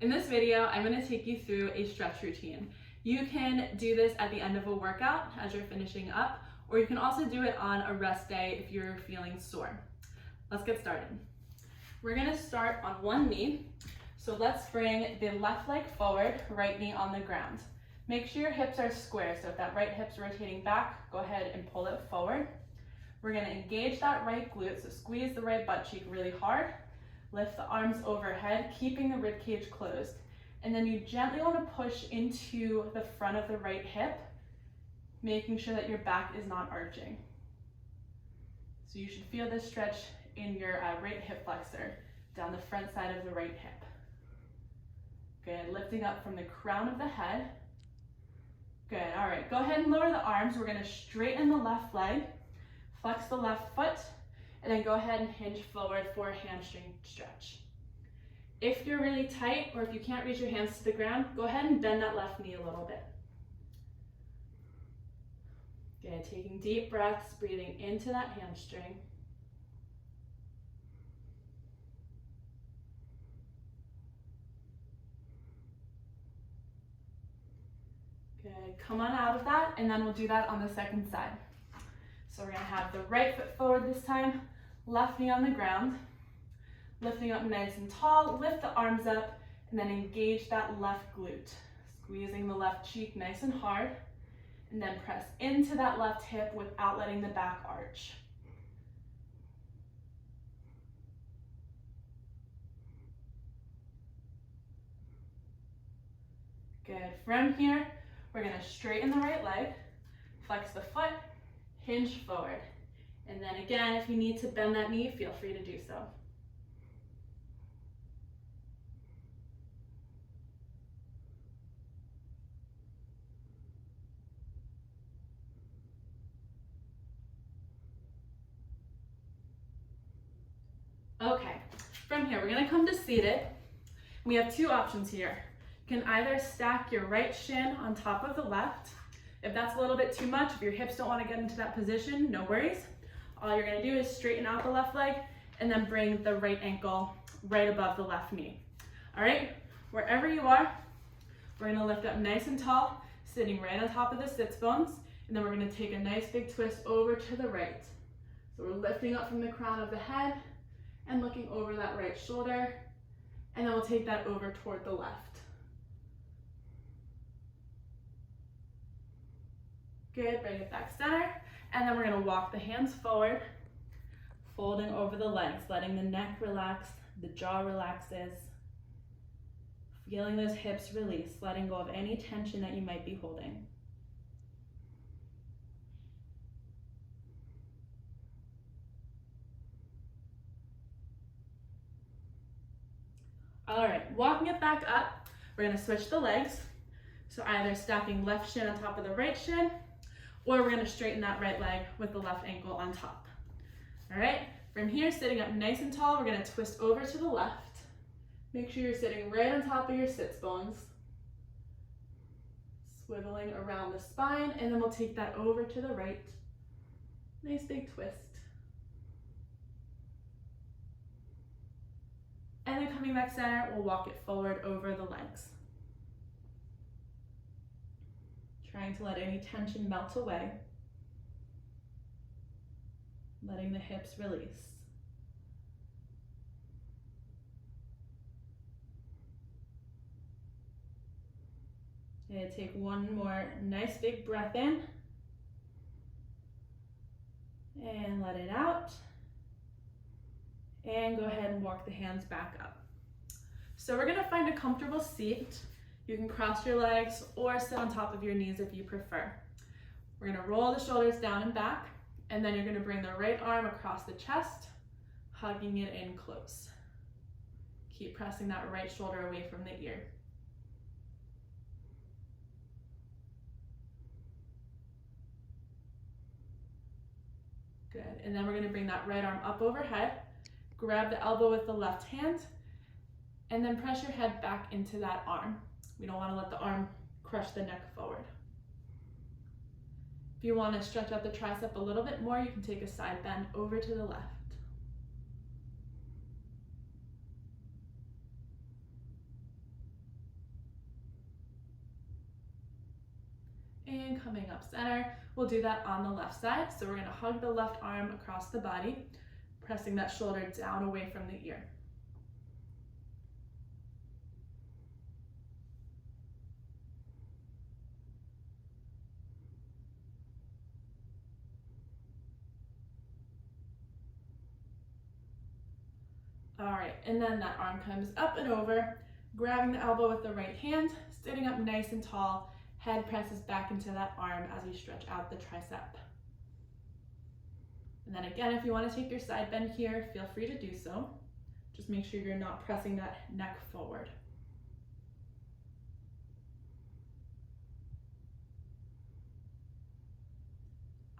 In this video, I'm going to take you through a stretch routine. You can do this at the end of a workout as you're finishing up, or you can also do it on a rest day if you're feeling sore. Let's get started. We're going to start on one knee. So let's bring the left leg forward, right knee on the ground. Make sure your hips are square. So if that right hip's rotating back, go ahead and pull it forward. We're going to engage that right glute, so squeeze the right butt cheek really hard. Lift the arms overhead, keeping the rib cage closed. And then you gently want to push into the front of the right hip, making sure that your back is not arching. So you should feel this stretch in your right hip flexor, down the front side of the right hip. Good, lifting up from the crown of the head. Good, all right, go ahead and lower the arms. We're gonna straighten the left leg, flex the left foot, and then go ahead and hinge forward for a hamstring stretch. If you're really tight or if you can't reach your hands to the ground, go ahead and bend that left knee a little bit. Good, taking deep breaths, breathing into that hamstring. Good, come on out of that, and then we'll do that on the second side. So we're gonna have the right foot forward this time, left knee on the ground, lifting up nice and tall, lift the arms up, and then engage that left glute, squeezing the left cheek nice and hard, and then press into that left hip without letting the back arch. Good, from here, we're gonna straighten the right leg, flex the foot, hinge forward. And then again, if you need to bend that knee, feel free to do so. Okay, from here, we're gonna come to seated. We have two options here. You can either stack your right shin on top of the left. If that's a little bit too much, if your hips don't want to get into that position, no worries. All you're going to do is straighten out the left leg and then bring the right ankle right above the left knee. All right, wherever you are, we're going to lift up nice and tall, sitting right on top of the sits bones, and then we're going to take a nice big twist over to the right. So we're lifting up from the crown of the head and looking over that right shoulder, and then we'll take that over toward the left. Good, bring it back center, and then we're gonna walk the hands forward, folding over the legs, letting the neck relax, the jaw relaxes, feeling those hips release, letting go of any tension that you might be holding. All right, walking it back up, we're gonna switch the legs. So either stacking left shin on top of the right shin, or we're gonna straighten that right leg with the left ankle on top. All right, from here, sitting up nice and tall, we're gonna twist over to the left. Make sure you're sitting right on top of your sits bones. Swiveling around the spine, and then we'll take that over to the right. Nice big twist. And then coming back center, we'll walk it forward over the legs. Trying to let any tension melt away. Letting the hips release. And take one more nice big breath in. And let it out. And go ahead and walk the hands back up. So we're gonna find a comfortable seat. You can cross your legs or sit on top of your knees if you prefer. We're gonna roll the shoulders down and back, and then you're gonna bring the right arm across the chest, hugging it in close. Keep pressing that right shoulder away from the ear. Good, and then we're gonna bring that right arm up overhead, grab the elbow with the left hand, and then press your head back into that arm. We don't want to let the arm crush the neck forward. If you want to stretch out the tricep a little bit more, you can take a side bend over to the left. and coming up center. We'll do that on the left side. So we're gonna hug the left arm across the body, pressing that shoulder down away from the ear. All right, and then that arm comes up and over, grabbing the elbow with the right hand, sitting up nice and tall, head presses back into that arm as you stretch out the tricep. And then again, if you want to take your side bend here, feel free to do so. Just make sure you're not pressing that neck forward.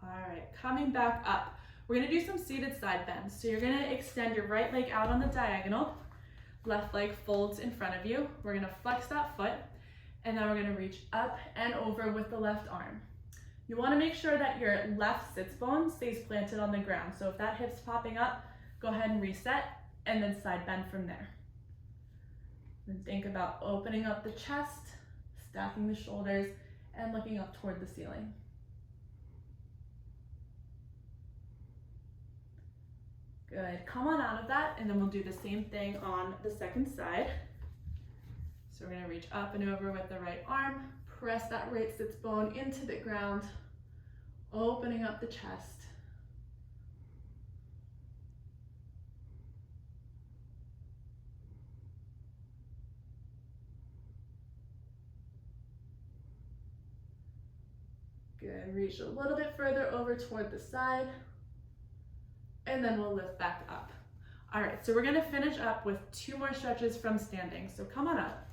All right, coming back up. We're gonna do some seated side bends. So you're gonna extend your right leg out on the diagonal, left leg folds in front of you. We're gonna flex that foot, and then we're gonna reach up and over with the left arm. You wanna make sure that your left sits bone stays planted on the ground. So if that hip's popping up, go ahead and reset, and then side bend from there. Then think about opening up the chest, stacking the shoulders, and looking up toward the ceiling. Good, come on out of that, and then we'll do the same thing on the second side. So we're gonna reach up and over with the right arm, press that right sits bone into the ground, opening up the chest. Good, reach a little bit further over toward the side. And then we'll lift back up. All right, so we're gonna finish up with 2 more stretches from standing. So come on up.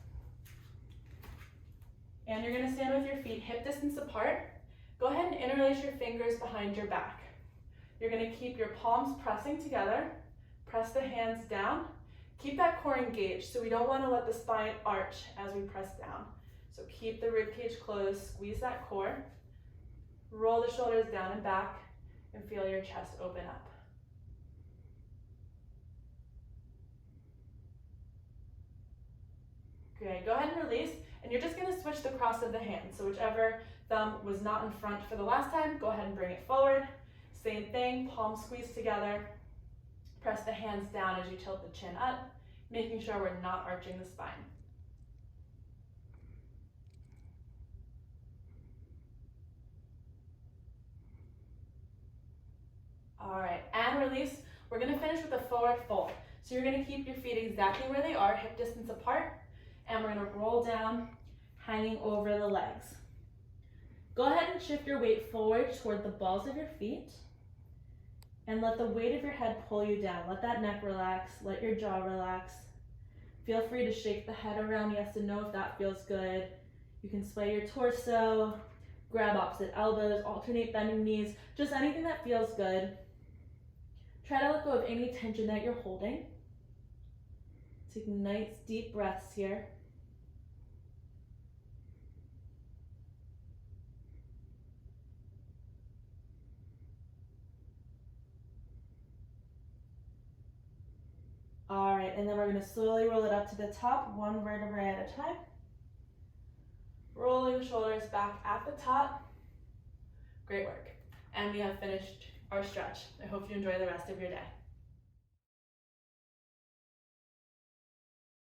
And you're gonna stand with your feet hip distance apart. Go ahead and interlace your fingers behind your back. You're gonna keep your palms pressing together. Press the hands down. Keep that core engaged, so we don't wanna let the spine arch as we press down. So keep the rib cage closed, squeeze that core. Roll the shoulders down and back, and feel your chest open up. Great, go ahead and release, and you're just gonna switch the cross of the hands. So whichever thumb was not in front for the last time, go ahead and bring it forward. Same thing, palms squeeze together. Press the hands down as you tilt the chin up, making sure we're not arching the spine. All right, and release. We're gonna finish with a forward fold. So you're gonna keep your feet exactly where they are, hip distance apart, and we're gonna roll down, hanging over the legs. Go ahead and shift your weight forward toward the balls of your feet, and let the weight of your head pull you down. Let that neck relax, let your jaw relax. Feel free to shake the head around yes and no if that feels good. You can sway your torso, grab opposite elbows, alternate bending knees, just anything that feels good. Try to let go of any tension that you're holding. Taking nice deep breaths here. All right, and then we're gonna slowly roll it up to the top, 1 vertebrae at a time. Rolling the shoulders back at the top. Great work. And we have finished our stretch. I hope you enjoy the rest of your day.